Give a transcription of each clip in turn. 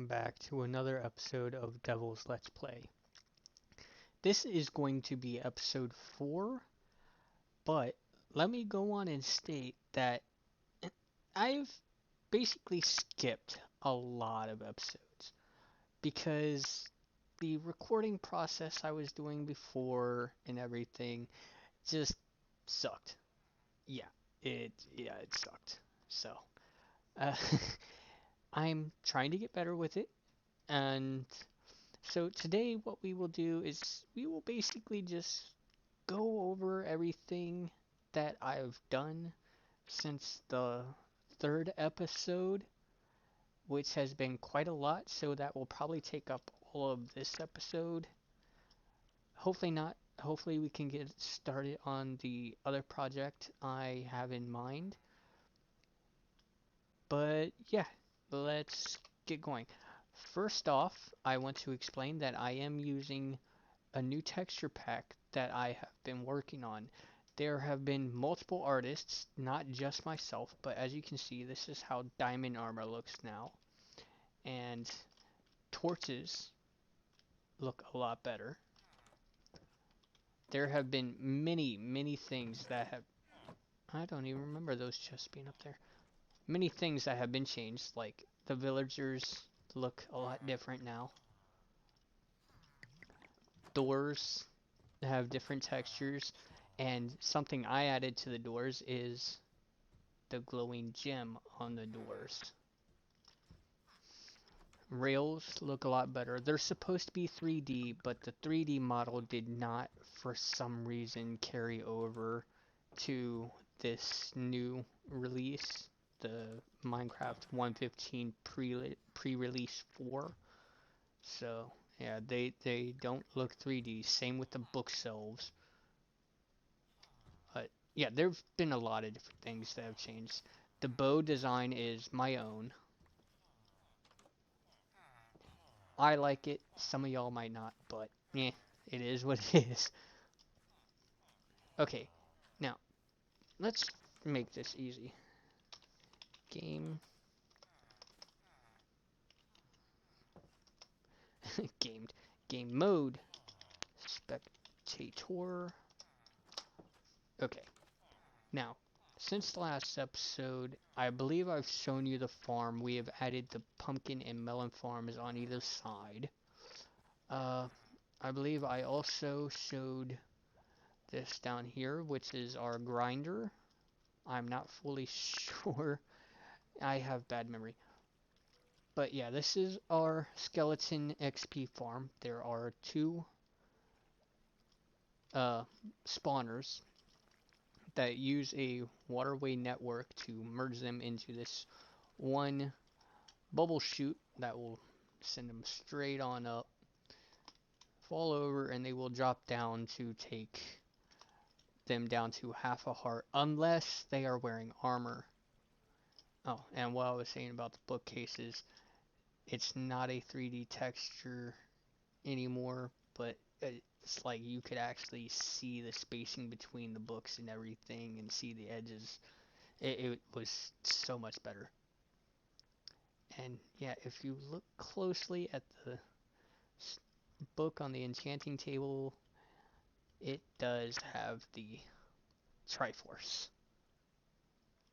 back to another episode of Devil's Let's Play. This is going to be episode 4, but let me go on and state that I've basically skipped a lot of episodes because the recording process I was doing before and everything just sucked. Yeah, it sucked. So, uh, I'm trying to get better with it, and so today what we will do is we will basically just go over everything that I've done since the third episode, which has been quite a lot, so that will probably take up all of this episode. Hopefully not. Hopefully we can get started on the other project I have in mind. But yeah, let's get going. First off, I want to explain that I am using a new texture pack that I have been working on. There have been multiple artists, not just myself, but as you can see, this is how diamond armor looks now. And torches look a lot better. There have been many things that have... I don't even remember those chests being up there. Many things that have been changed, like the villagers look a lot different now. Doors have different textures, and something I added to the doors is the glowing gem on the doors. Rails look a lot better. They're supposed to be 3D, but the 3D model did not, for some reason, carry over to this new release, the Minecraft 1.15 pre-release 4. So yeah, they don't look 3D. Same with the bookshelves. But yeah, there've been a lot of different things that have changed. The bow design is my own. I like it. Some of y'all might not, but yeah, it is what it is. Okay, now let's make this easy. Game, gamed, game mode, spectator. Okay, now since the last episode, I believe I've shown you the farm. We have added the pumpkin and melon farms on either side. Uh, I believe I also showed this down here, which is our grinder. I'm not fully sure. I have bad memory. But yeah, this is our skeleton XP farm. There are two spawners that use a waterway network to merge them into this one bubble chute that will send them straight on up, fall over, and they will drop down to take them down to half a heart unless they are wearing armor. Oh, and what I was saying about the bookcases, it's not a 3D texture anymore, but it's like you could actually see the spacing between the books and everything and see the edges. It was so much better. And yeah, if you look closely at the book on the enchanting table, it does have the Triforce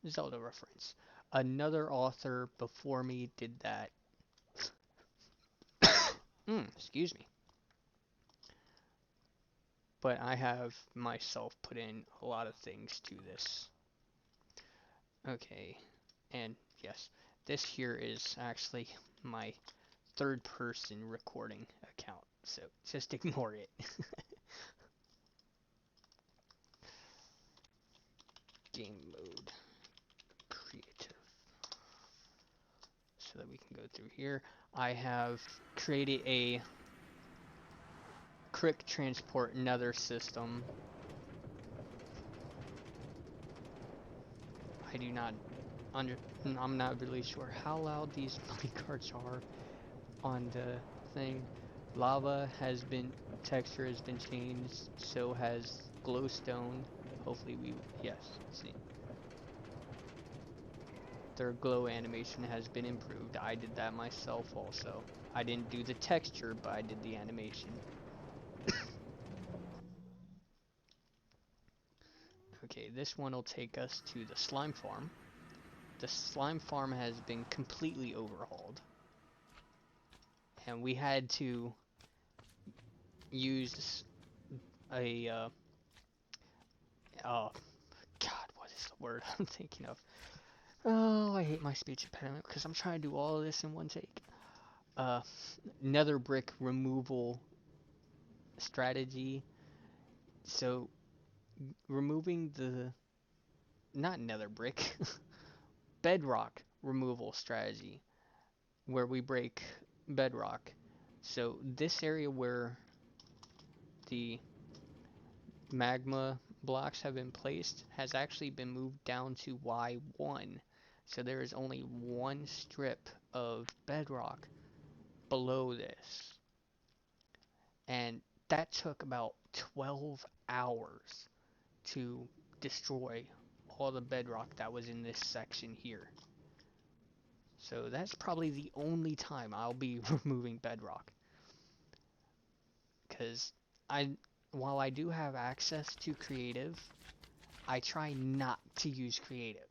Zelda reference. Another author before me did that. Excuse me. But I have myself put in a lot of things to this. Okay, and yes, this here is actually my third person recording account, so just ignore it. Game mode, creative, so that we can go through here. I have created a quick transport nether system. I do not I'm not really sure how loud these cards are on the thing. Lava has been, texture has been changed, so has glowstone. Hopefully we, yes, see. their glow animation has been improved. I did that myself also. I didn't do the texture, but I did the animation. Okay, this one will take us to the slime farm. The slime farm has been completely overhauled. And we had to use a, oh, God, what is the word I'm thinking of? Oh, I hate my speech impediment because I'm trying to do all of this in one take. Nether brick removal strategy. So, removing the, not nether brick, bedrock removal strategy, where we break bedrock. So, this area where the magma blocks have been placed has actually been moved down to Y1. So there is only one strip of bedrock below this. And that took about 12 hours to destroy all the bedrock that was in this section here. So that's probably the only time I'll be removing bedrock. Because while I do have access to creative, I try not to use creative.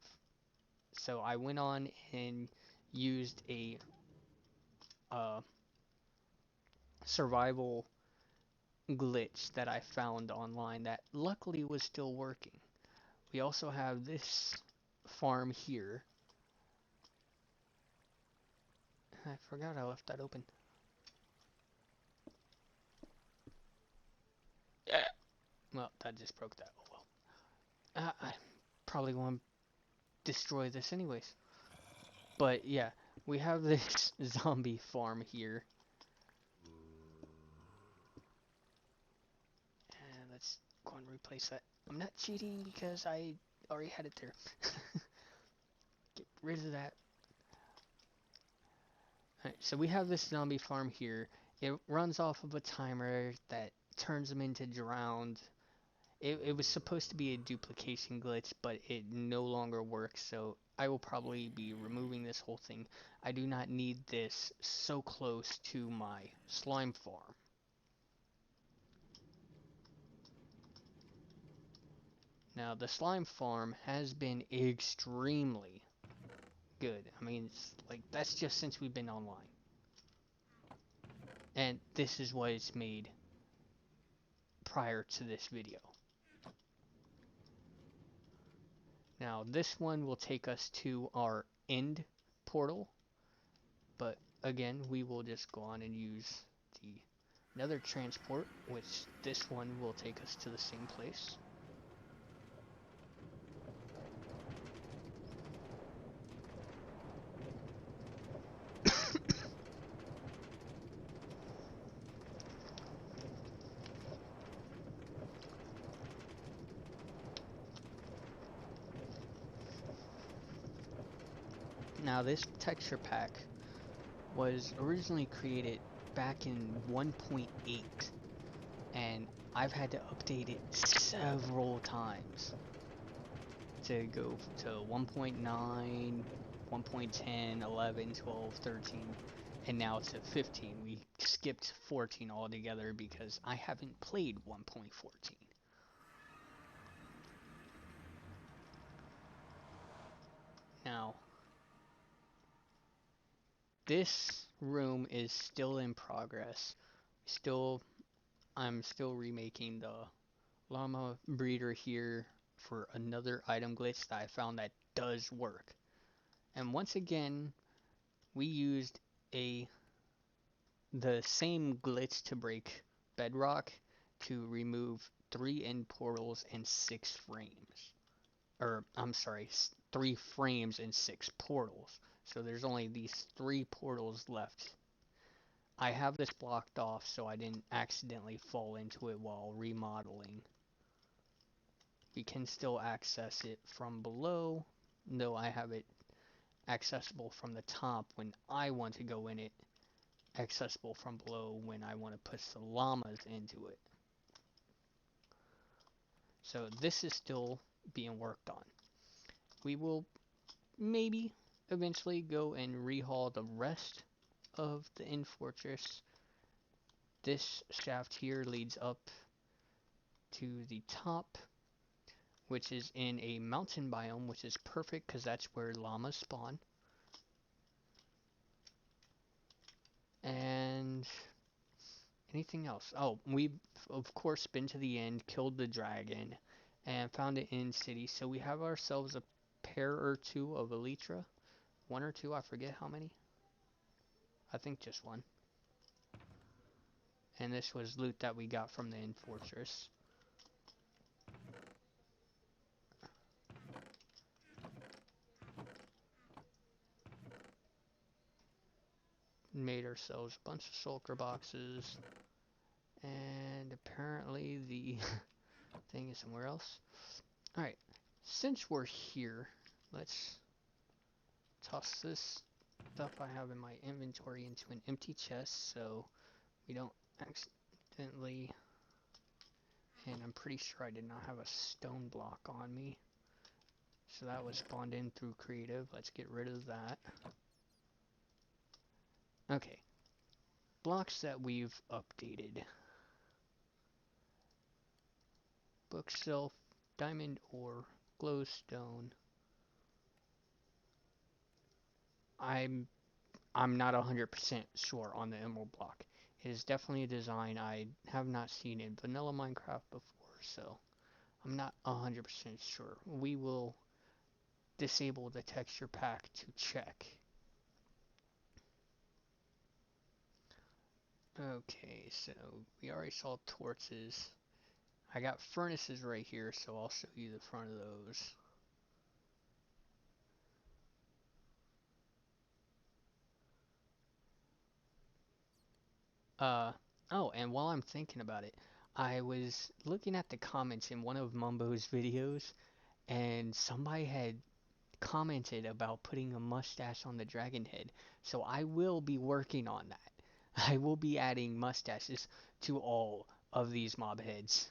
So I went on and used a survival glitch that I found online that luckily was still working. We also have this farm here. I forgot I left that open. Yeah. Well, that just broke that. Oh well. I probably want to destroy this anyways. But yeah, we have this zombie farm here. And let's go and replace that. I'm not cheating because I already had it there. Get rid of that. Alright, so we have this zombie farm here. It runs off of a timer that turns them into drowned. It was supposed to be a duplication glitch, but it no longer works, so I will probably be removing this whole thing. I do not need this so close to my slime farm. Now, the slime farm has been extremely good. I mean, it's like, that's just since we've been online. And this is what it's made prior to this video. Now, this one will take us to our end portal. But again, we will just go on and use the nether transport, which this one will take us to the same place. Now, this texture pack was originally created back in 1.8, and I've had to update it several times to go to 1.9, 1.10, 11, 12, 13, and now it's at 15. We skipped 14 altogether because I haven't played 1.14. Now, this room is still in progress. I'm still remaking the llama breeder here for another item glitch that I found that does work. And once again, we used the same glitch to break bedrock to remove 3 end portals and 6 frames. Or, I'm sorry, 3 frames and 6 portals. So there's only these 3 portals left. I have this blocked off so I didn't accidentally fall into it while remodeling. We can still access it from below, though I have it accessible from the top when I want to go in it, accessible from below when I want to push the llamas into it. So this is still being worked on. We will maybe eventually go and rehaul the rest of the inn fortress. This shaft here leads up to the top, which is in a mountain biome, which is perfect because that's where llamas spawn. And anything else? Oh, we've of course been to the end, killed the dragon, and found it in city. So we have ourselves a pair or two of elytra. One or two, I forget how many. I think just one. And this was loot that we got from the inn fortress. Made ourselves a bunch of shulker boxes. And apparently the thing is somewhere else. Alright, since we're here, let's toss this stuff I have in my inventory into an empty chest so we don't accidentally... And I'm pretty sure I did not have a stone block on me. So that was spawned in through creative. Let's get rid of that. Okay. Blocks that we've updated. Bookshelf, diamond ore, glowstone. I'm not 100% sure on the emerald block. It is definitely a design I have not seen in vanilla Minecraft before, so I'm not 100% sure. We will disable the texture pack to check. Okay, so we already saw torches. I got furnaces right here, so I'll show you the front of those. Oh, and while I'm thinking about it, I was looking at the comments in one of Mumbo's videos, and somebody had commented about putting a mustache on the dragon head. So I will be working on that. I will be adding mustaches to all of these mob heads.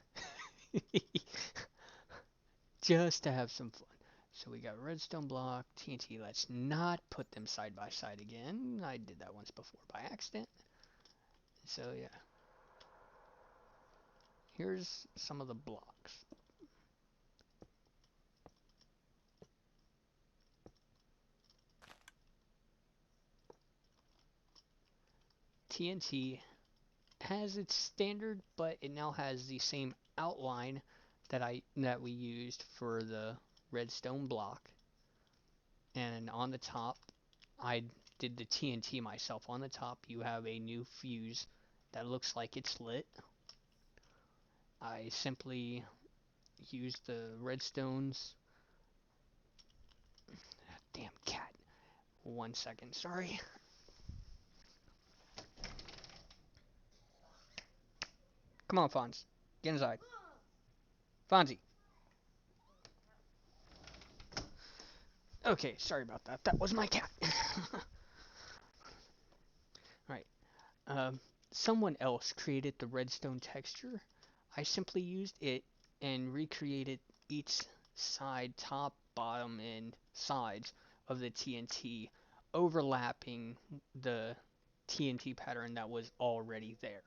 Just to have some fun. So we got redstone block, TNT. Let's not put them side by side again. I did that once before by accident. So yeah. Here's some of the blocks. TNT has its standard, but it now has the same outline that we used for the redstone block. And on the top, I did the TNT myself. On the top, you have a new fuse that looks like it's lit. I simply used the redstones. Damn cat. 1 second, sorry. Come on, Fonz. Get inside. Fonzie. Okay, sorry about that. That was my cat. Alright. Someone else created the redstone texture. I simply used it and recreated each side, top, bottom, and sides of the TNT, overlapping the TNT pattern that was already there.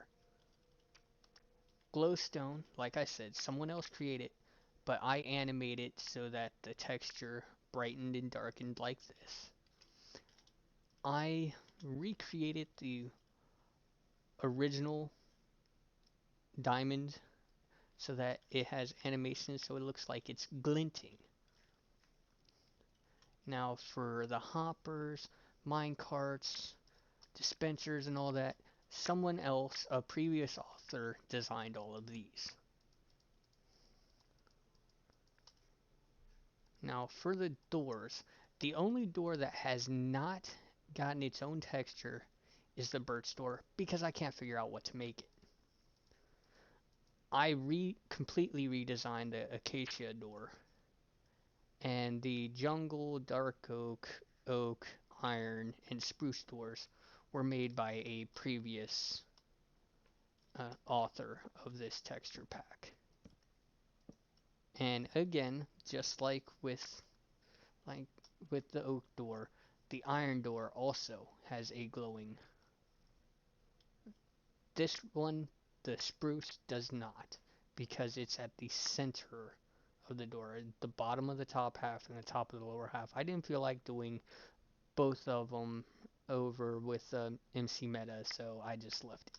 Glowstone, like I said, someone else created, but I animated so that the texture brightened and darkened like this. I recreated the original diamond so that it has animation so it looks like it's glinting. Now for the hoppers, mine carts, dispensers and all that, someone else, a previous author, designed all of these. Now for the doors, the only door that has not gotten its own texture is the birch door because I can't figure out what to make it. I completely redesigned the acacia door, and the jungle, dark oak, iron, and spruce doors were made by a previous author of this texture pack. And again, just like with the oak door, the iron door also has a glowing. This one, the spruce, does not, because it's at the center of the door, at the bottom of the top half and the top of the lower half. I didn't feel like doing both of them over with MC Meta, so I just left it.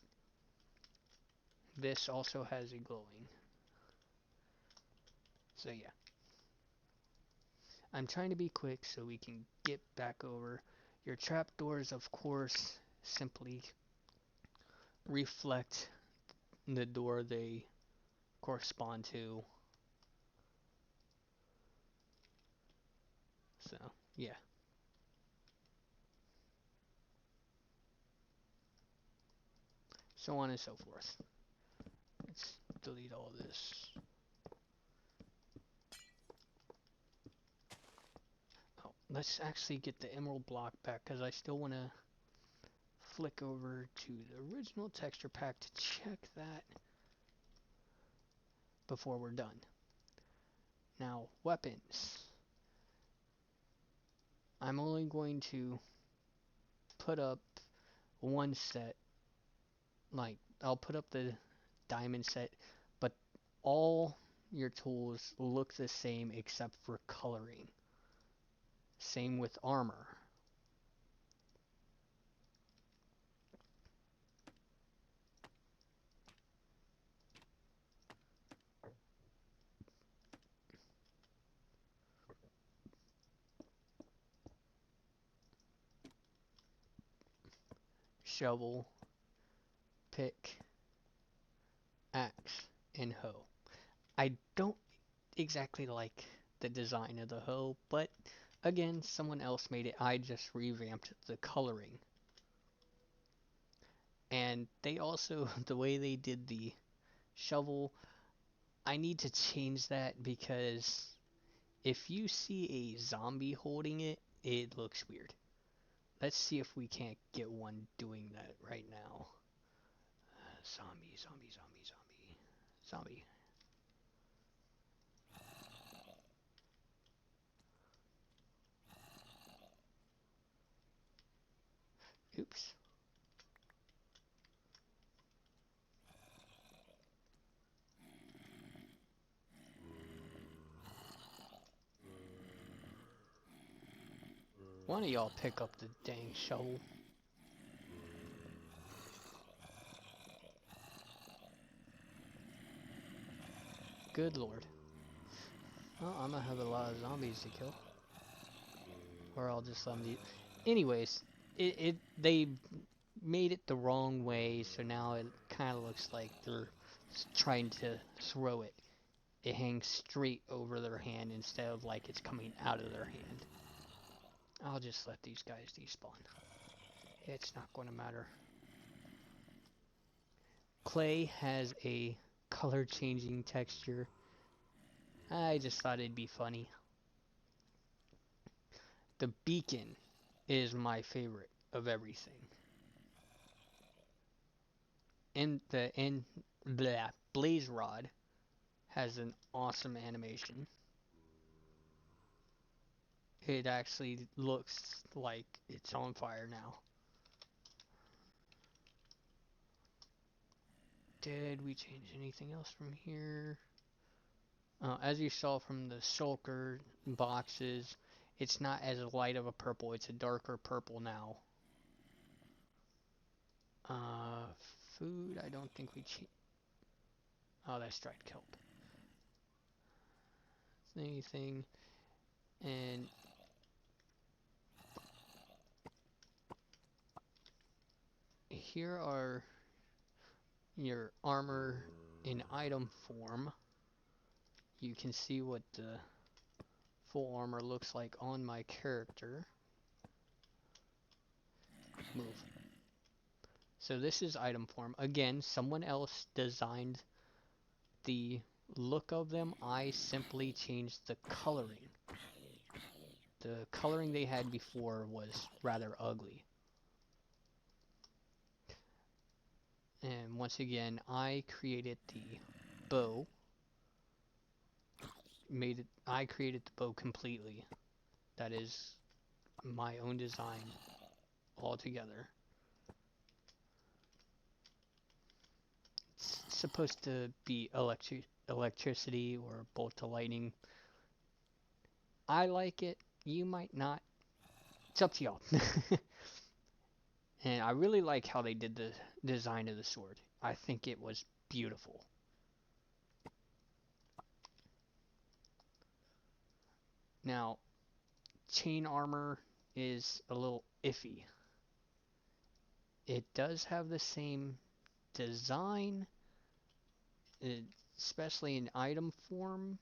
This also has a glowing. So yeah. I'm trying to be quick so we can get back over. Your trapdoors, of course, simply reflect the door they correspond to. So, yeah. So on and so forth. Let's delete all this. Oh, let's actually get the emerald block back because I still want to flick over to the original texture pack to check that before we're done. Now, weapons. I'm only going to put up one set. Like, I'll put up the diamond set, but all your tools look the same except for coloring. Same with armor. Shovel, pick, axe, and hoe. I don't exactly like the design of the hoe, but again, someone else made it. I just revamped the coloring. And they also, the way they did the shovel, I need to change that because if you see a zombie holding it, it looks weird. Let's see if we can't get one doing that right now. Zombie, zombie, zombie, zombie. Zombie. Oops. One of y'all pick up the dang shovel. Good lord. Well, I'm gonna have a lot of zombies to kill. Or I'll just let them do. Anyways, they made it the wrong way, so now it kind of looks like they're trying to throw it. It hangs straight over their hand instead of like it's coming out of their hand. I'll just let these guys despawn. It's not going to matter. Clay has a color changing texture. I just thought it'd be funny. The beacon is my favorite of everything. And the blaze rod has an awesome animation. It actually looks like it's on fire now. Did we change anything else from here? As you saw from the shulker boxes, it's not as light of a purple. It's a darker purple now. Uh, Food, I don't think we oh, that's dried kelp. Anything. And here are your armor in item form. You can see what the full armor looks like on my character. Move. So this is item form. Again, someone else designed the look of them. I simply changed the coloring. The coloring they had before was rather ugly. And once again, I created the bow. I created the bow completely. That is my own design altogether. It's supposed to be electricity or bolt to lightning. I like it. You might not. It's up to y'all. And I really like how they did the design of the sword. I think it was beautiful. Now, chain armor is a little iffy. It does have the same design, especially in item form,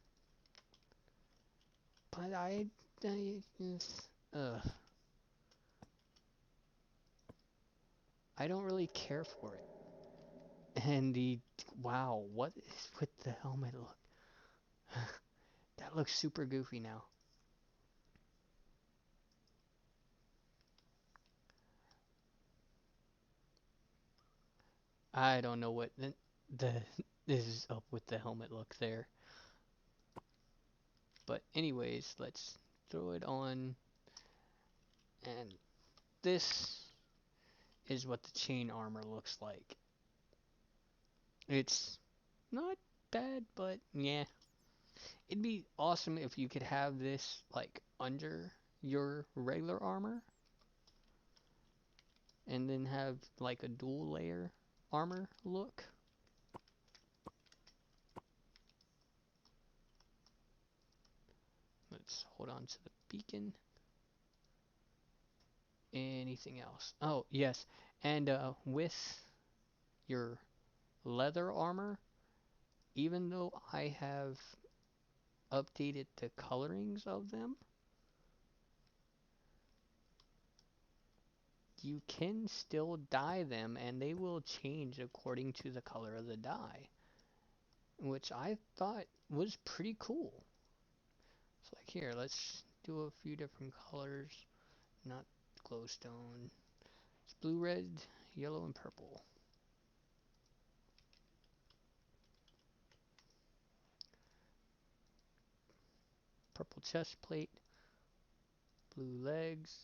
but uh, I don't really care for it. And wow, what is with the helmet look? That looks super goofy now. I don't know what the is up with the helmet look there. But anyways, let's throw it on, and this is what the chain armor looks like. It's not bad, but yeah. It'd be awesome if you could have this like under your regular armor and then have like a dual layer armor look. Let's hold on to the beacon. Anything else? Oh, yes. And with your leather armor, even though I have updated the colorings of them, you can still dye them and they will change according to the color of the dye, which I thought was pretty cool. So like here, let's do a few different colors, not glowstone. It's blue, red, yellow, and purple. Purple chest plate, blue legs.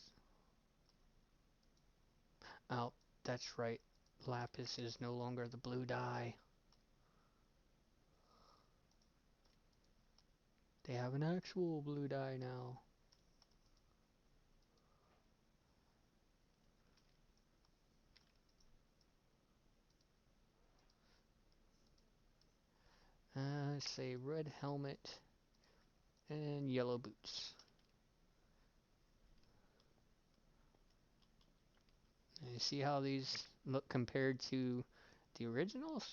Oh, that's right. Lapis is no longer the blue dye. They have an actual blue dye now. Say red helmet and yellow boots. And you see how these look compared to the originals?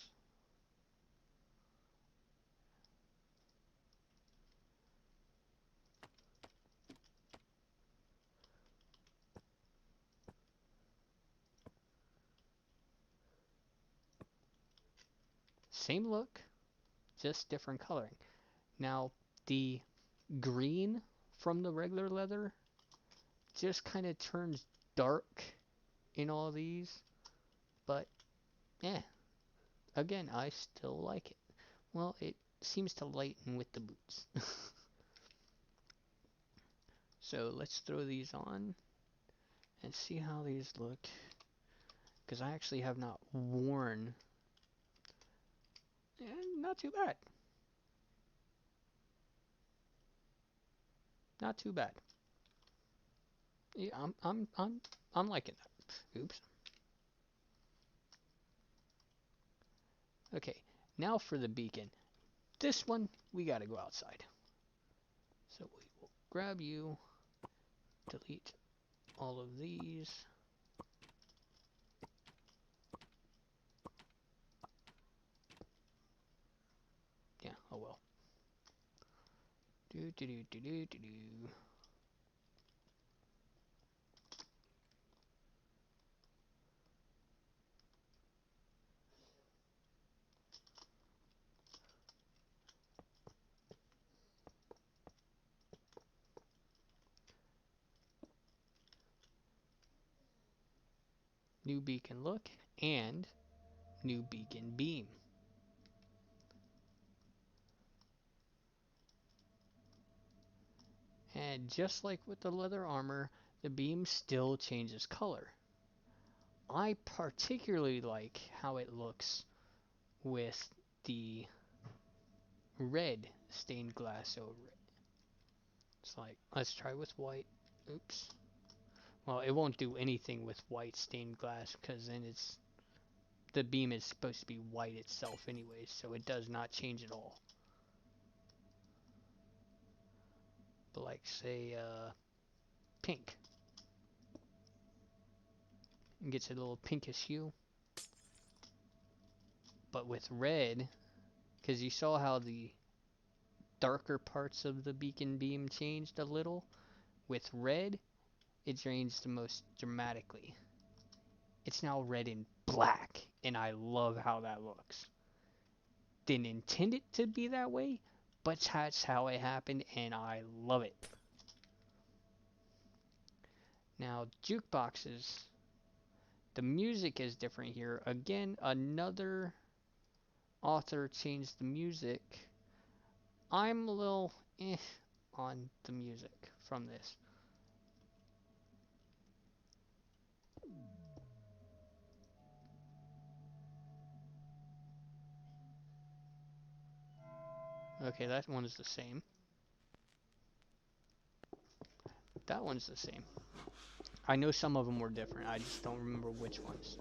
Same look, just different coloring. Now, the green from the regular leather just kind of turns dark in all these, but yeah, again, I still like it. Well, it seems to lighten with the boots. So let's throw these on and see how these look, because I actually have not worn. Not too bad. Not too bad. Yeah, I'm liking that. Oops. Okay, now for the beacon. This one, we gotta go outside. So we will grab you, delete all of these. Yeah, oh well. Do do do do do do do. New beacon look and new beacon beam. And just like with the leather armor, the beam still changes color. I particularly like how it looks with the red stained glass over it. It's like, let's try with white. Oops. Well, it won't do anything with white stained glass because then the beam is supposed to be white itself anyways, so it does not change at all. But like say pink. It gets a little pinkish hue. But with red, because you saw how the darker parts of the beacon beam changed a little, with red, it changed the most dramatically. It's now red and black, and I love how that looks. Didn't intend it to be that way, but that's how it happened, and I love it. Now, jukeboxes. The music is different here. Again, another author changed the music. I'm a little on the music from this. Okay, that one's the same. That one's the same. I know some of them were different. I just don't remember which ones.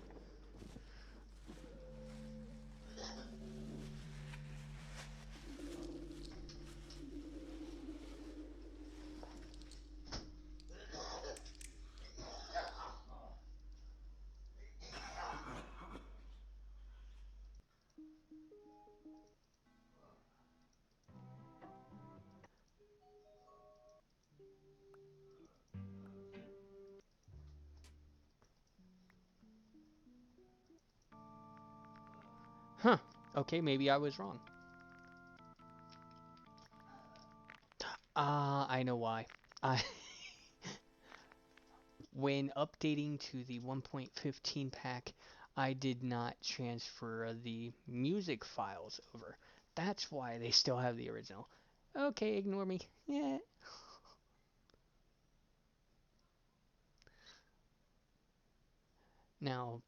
Huh. Okay, maybe I was wrong. I know why. I When updating to the 1.15 pack, I did not transfer the music files over. That's why they still have the original. Okay, ignore me. Yeah. Now,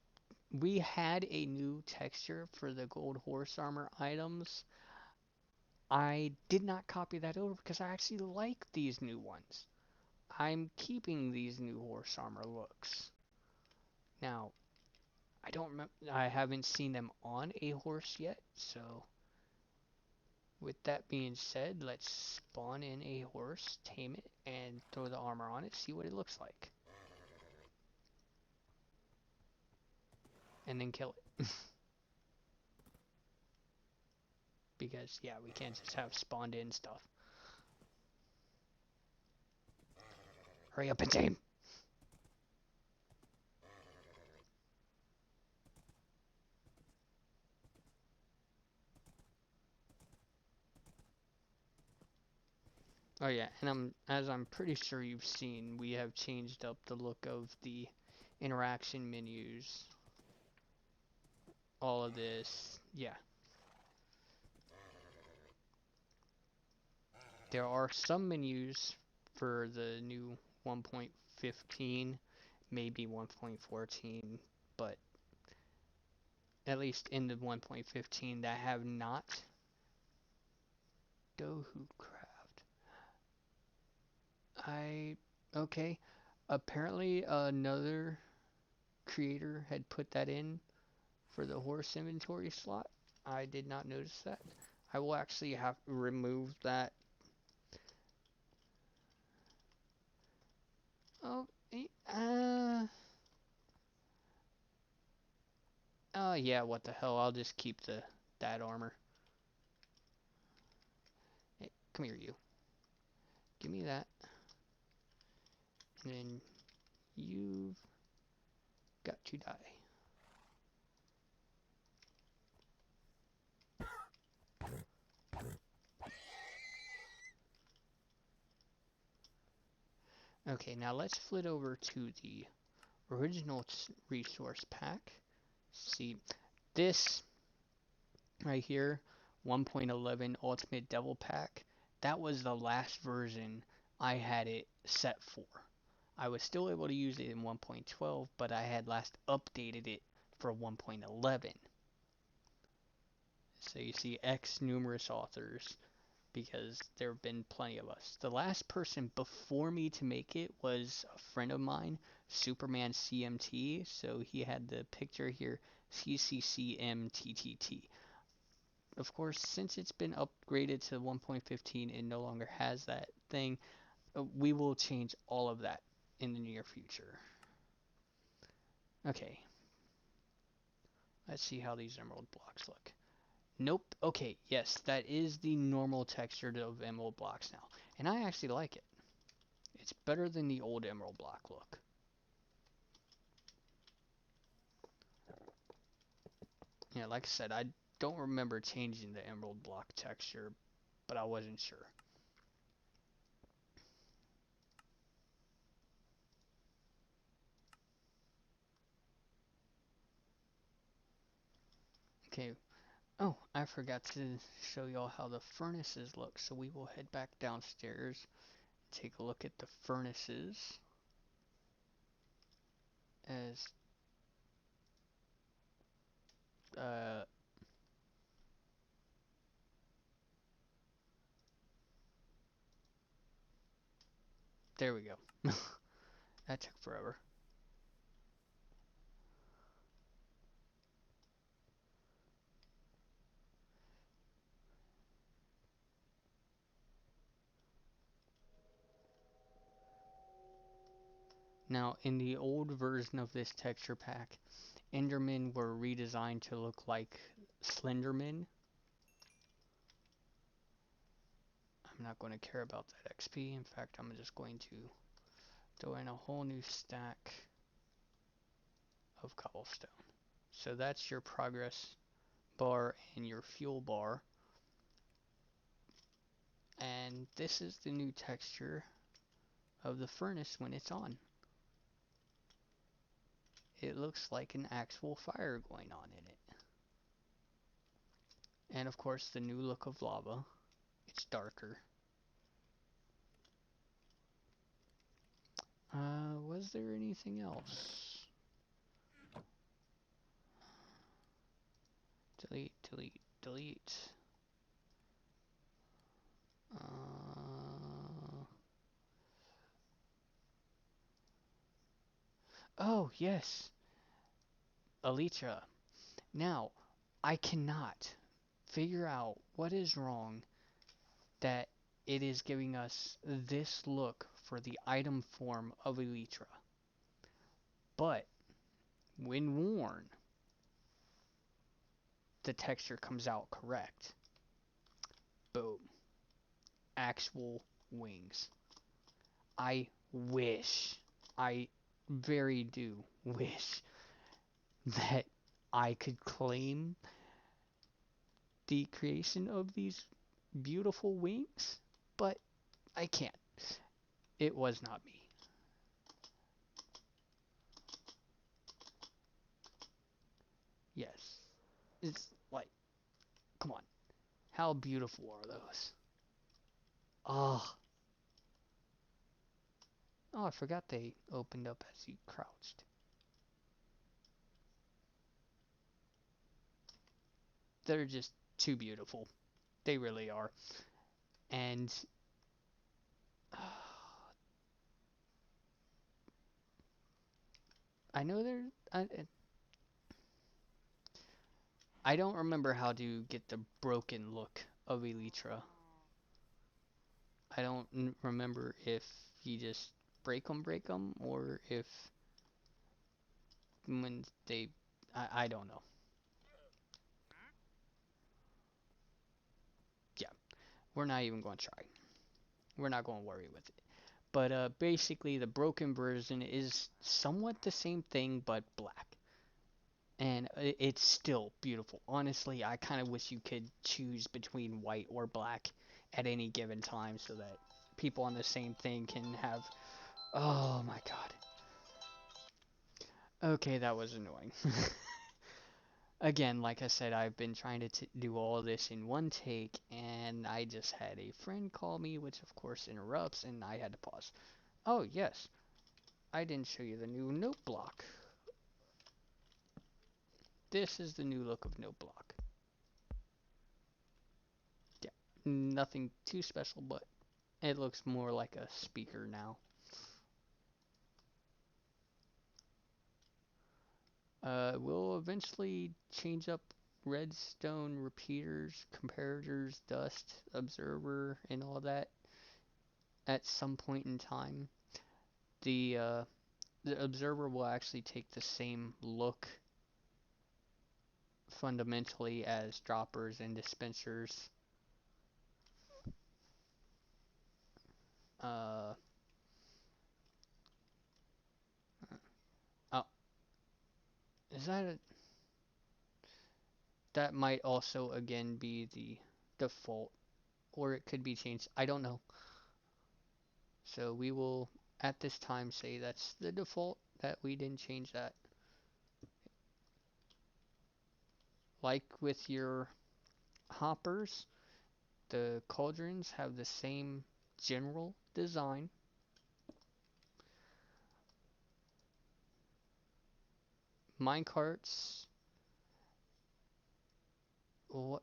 we had a new texture for the gold horse armor items. I did not copy that over because I actually like these new ones. I'm keeping these new horse armor looks. Now, I don't remember, I haven't seen them on a horse yet, so with that being said, let's spawn in a horse, tame it, and throw the armor on it, see what it looks like. And then kill it. Because, yeah, we can't just have spawned in stuff. Hurry up and tame! Oh yeah, and as I'm pretty sure you've seen, we have changed up the look of the interaction menus. All of this, yeah. There are some menus for the new 1.15, maybe 1.14, but at least in the 1.15 that have not. Dohu Craft. Okay. Apparently another creator had put that in for the horse inventory slot. I did not notice that. I will actually have to remove that. Oh, yeah, what the hell, I'll just keep that armor. Hey, come here, you. Give me that. And then you've got to die. Okay, now let's flit over to the original resource pack. See, this right here, 1.11 Ultimate Devil Pack, that was the last version I had it set for. I was still able to use it in 1.12, but I had last updated it for 1.11. So you see X numerous authors because there have been plenty of us. The last person before me to make it was a friend of mine, Superman CMT. So he had the picture here, CCCMTTT. Of course, since it's been upgraded to 1.15, it no longer has that thing. We will change all of that in the near future. Okay, let's see how these emerald blocks look. Nope. Okay, yes, that is the normal texture of emerald blocks now. And I actually like it. It's better than the old emerald block look. Yeah, like I said, I don't remember changing the emerald block texture, but I wasn't sure. Okay. Oh, I forgot to show y'all how the furnaces look, so we will head back downstairs, take a look at the furnaces. As uh there we go. That took forever. Now, in the old version of this texture pack, Endermen were redesigned to look like Slendermen. I'm not going to care about that XP. In fact, I'm just going to throw in a whole new stack of cobblestone. So that's your progress bar and your fuel bar. And this is the new texture of the furnace when it's on. It looks like an actual fire going on in it. And of course, the new look of lava. It's darker. Was there anything else? Delete, delete, delete. Oh, yes. Elytra. Now, I cannot figure out what is wrong that it is giving us this look for the item form of Elytra. But, when worn, the texture comes out correct. Boom. Actual wings. I wish, I very do wish that I could claim the creation of these beautiful wings, but I can't. It was not me. Yes. It's like, come on. How beautiful are those? Oh. Oh, I forgot they opened up as you crouched. They're just too beautiful. They really are. And I know they're. I don't remember how to get the broken look of Elytra. I don't remember if you just break them, or if when they. I don't know. Yeah, we're not even going to try. We're not going to worry with it. But basically, the broken version is somewhat the same thing, but black. And it's still beautiful. Honestly, I kind of wish you could choose between white or black at any given time so that people on the same thing can have. Oh my god. Okay, that was annoying. Again, like I said, I've been trying to do all this in one take, and I just had a friend call me, which of course interrupts, and I had to pause. Oh, yes. I didn't show you the new note block. This is the new look of note block. Yeah, nothing too special, but it looks more like a speaker now. We'll eventually change up redstone repeaters, comparators, dust, observer, and all that at some point in time. The observer will actually take the same look fundamentally as droppers and dispensers. Uh, oh, is that a, that might also again be the default, or it could be changed. I don't know. So we will at this time say that's the default, that we didn't change that. Like with your hoppers, the cauldrons have the same general design. Minecarts, what?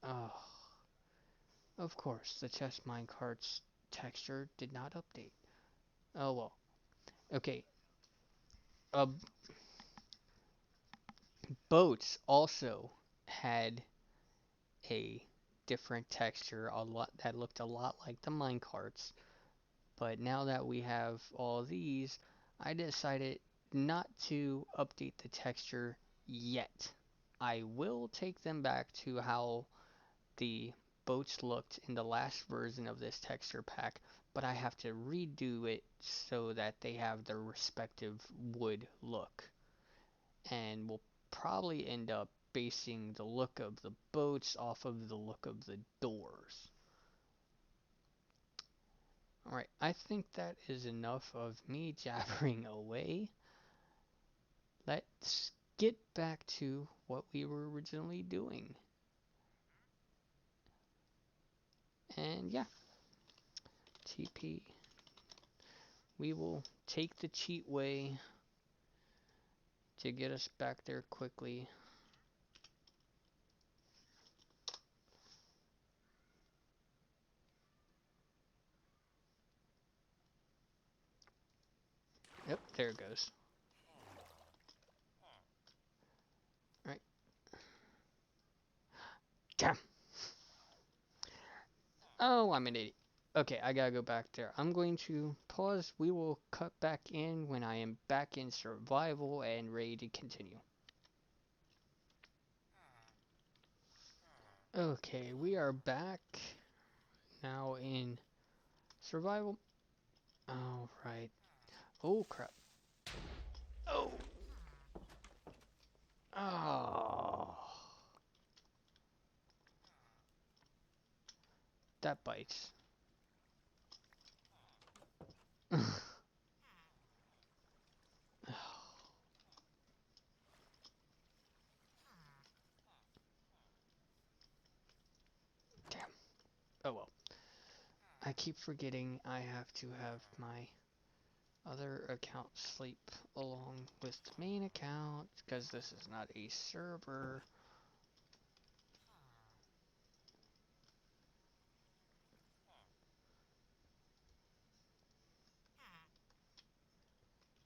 Oh, of course, the chest minecarts texture did not update. Oh well. Okay. Uh, boats also had a different texture, a lot that looked a lot like the minecarts. But now that we have all these, I decided not to update the texture yet. I will take them back to how the boats looked in the last version of this texture pack, but I have to redo it so that they have their respective wood look. And we'll probably end up basing the look of the boats off of the look of the doors. Alright, I think that is enough of me jabbering away. Let's get back to what we were originally doing. And yeah, TP. We will take the cheat way to get us back there quickly. Yep, there it goes. Alright. Damn. Oh, I'm an idiot. Okay, I gotta go back there. I'm going to pause. We will cut back in when I am back in survival and ready to continue. Okay, we are back now in survival. Oh, right. Oh, crap. Oh. Oh. That bites. Damn. Oh well. I keep forgetting I have to have my other account sleep along with the main account because this is not a server.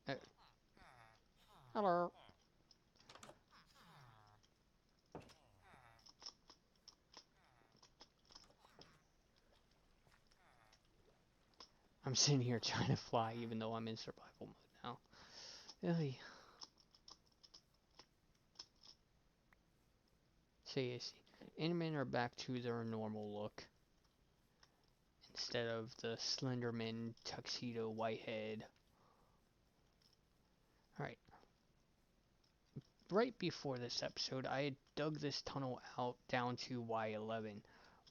Uh, hello. I'm sitting here trying to fly even though I'm in survival mode now. Really? So you see, Endermen are back to their normal look instead of the Slenderman tuxedo whitehead. Alright. Right before this episode, I had dug this tunnel out down to Y11.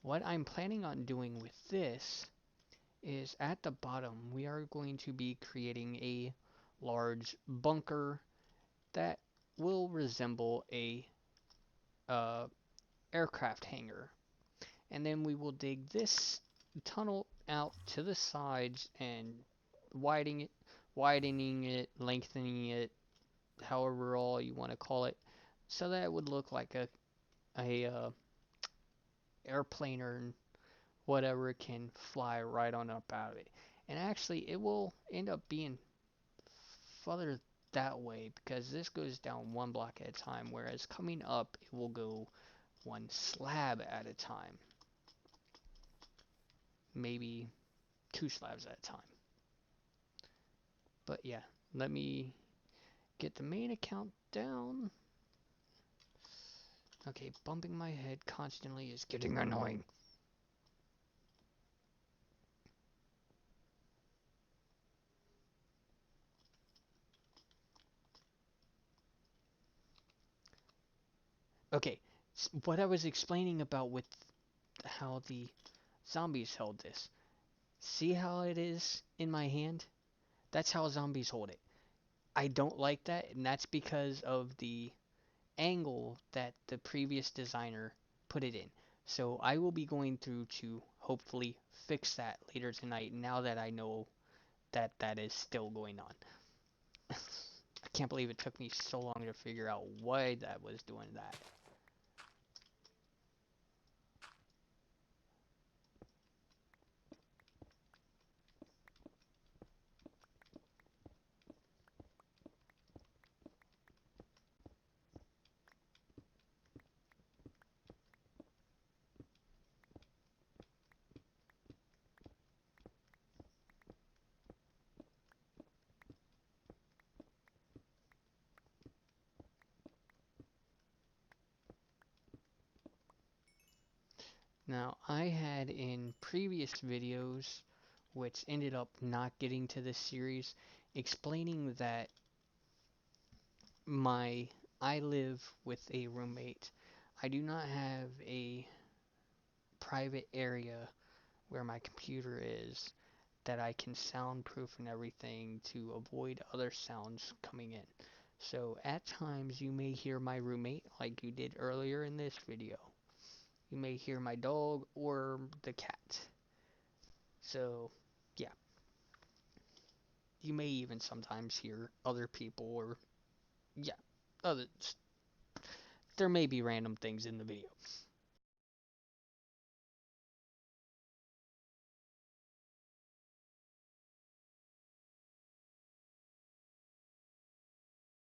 What I'm planning on doing with this is at the bottom we are going to be creating a large bunker that will resemble a uh, aircraft hangar, and then we will dig this tunnel out to the sides and widening it, lengthening it, however all you want to call it, so that it would look like a airplane or whatever can fly right on up out of it. And actually, it will end up being further that way because this goes down one block at a time, whereas coming up, it will go one slab at a time, maybe two slabs at a time. But yeah, let me get the main account down. Okay, bumping my head constantly is getting annoying. Okay, what I was explaining about with how the zombies held this. See how it is in my hand? That's how zombies hold it. I don't like that, and that's because of the angle that the previous designer put it in. So I will be going through to hopefully fix that later tonight now that I know that that is still going on. I can't believe it took me so long to figure out why that was doing that. Now, I had in previous videos, which ended up not getting to this series, explaining that my I live with a roommate. I do not have a private area where my computer is that I can soundproof and everything to avoid other sounds coming in. So at times you may hear my roommate like you did earlier in this video. You may hear my dog or the cat. So yeah, you may even sometimes hear other people or yeah, other there may be random things in the video.